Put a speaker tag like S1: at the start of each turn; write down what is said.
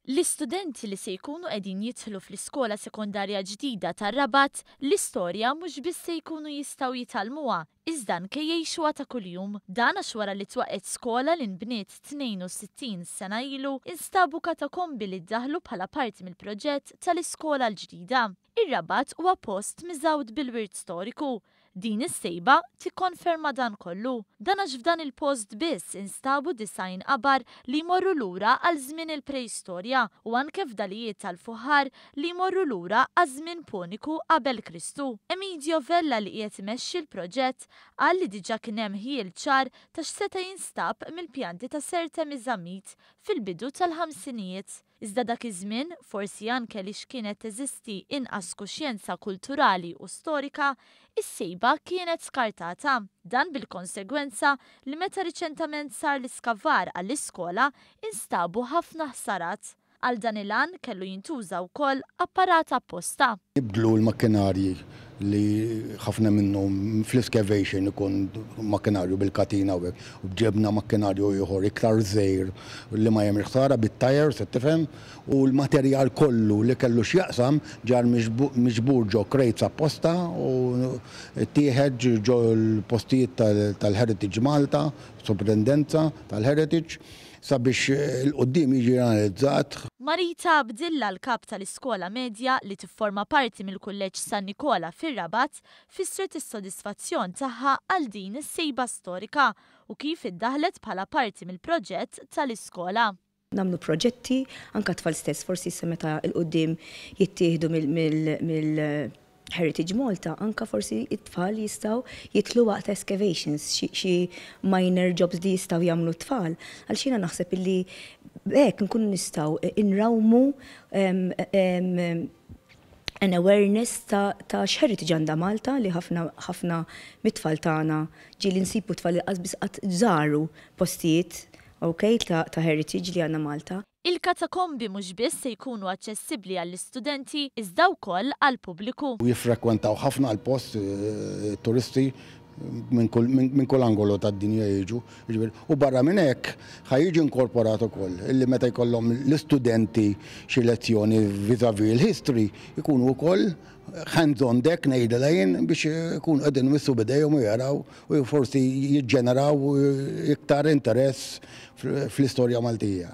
S1: L-istudenti li se jkunu qegħdin jidħlu fl-iskola sekondarja ġdida tar-Rabat, l-istorja mhux biss se jkunu jistgħu jitalmuha, iżda anke jgħixuha ta' kuljum. Dan għax wara li twaqqet skola li nbniet 62 sena ilu, instabu katakombi li ddaħlu bħala parti mill-proġett tal-iskola l-ġdida. Ir-Rabat huwa post miżawd bil-wirt storiku. Din is-sejba tikkonferma dan kollu. Dan għax f'dan il-post biss instabu design qabar li jmorru lura għal żmien il-preistorja u anke f'dalijiet tal-fuħar li jmorru lura għal żmien puniku qabel Kristu. Emidio Vella li qiegħed imexxi l-proġett qal li diġà kien hemm ħiel ċar ta' x'seta' jinstab mill-pjanti ta' Sertemi Żammit fil-bidu tal-ħamsinijiet. Iżda dak iż-żmien, forsi anke li x'kienet teżisti inqas kuxjenza kulturali u storika, is-sejba kienet skartata. Dan bil-konsegwenza li meta riċentament sar l-iskavar għall-iskola instabu ħafna ħsarat. Għal dan il-għan kellu jintuża wkoll apparat apposta.
S2: Nibdlu l-makkinarji li ħafna minnhom fl-excavation ikun makkinarju bil-katina u ġebna makkinarju ieħor iktar żgħir li ma jagħmel ħsara bit-tajr se tifhem u l-materjal kollu li kellu x'jaqsam ġar miġbur ġo crates apposta u tieħed ġo l-postijiet tal-Heritage Malta, Suprintendenza tal-Heritage sabiex il-qoddim jiġi analizzat.
S1: Marita Abdilla l-kap tal-iskola medja li tifforma parti mill-Kulleġġ San Nikola fir-Rabat fissret is-sodisfazzjon tagħha għal din is-sejba storika u kif iddaħlet bħala parti mill-proġett tal-iskola.
S3: Namlu proġetti anke tfal stess forsi se meta l-qoddim jittieħdu Heritage Malta, anka forsi it-tfal jistaw jitlu waqt excavations, xi minor jobs li jistaw jagħmlu t-tfal. Għal xina naħseb illi hekk nkunu nistaw inrawmu an awareness ta' x'heritage għandha Malta li ħafna mit-tfal tagħna ġieli nsibu tfal li qasbis qatt żaru postijiet ta' heritage li għandna Malta.
S1: Il-katakombi mhux biss se jkunu aċċessibbli għall-istudenti iżda wkoll għall-pubbliku.
S2: Jiffrekwentaw ħafna għall-post turisti minn kull angolo tad-dinja jiġu. U barra minn hekk ħajjiġi inkorporat ukoll illi meta jkollhom l-istudenti xi lezzjoni vis-à-vis il-history ikunu wkoll hands-on deck ngħidilha jien biex ikunu qegħdin missu bidejhom u jaraw u forsi jiġġeneraw iktar interess fl-istorja Maltija.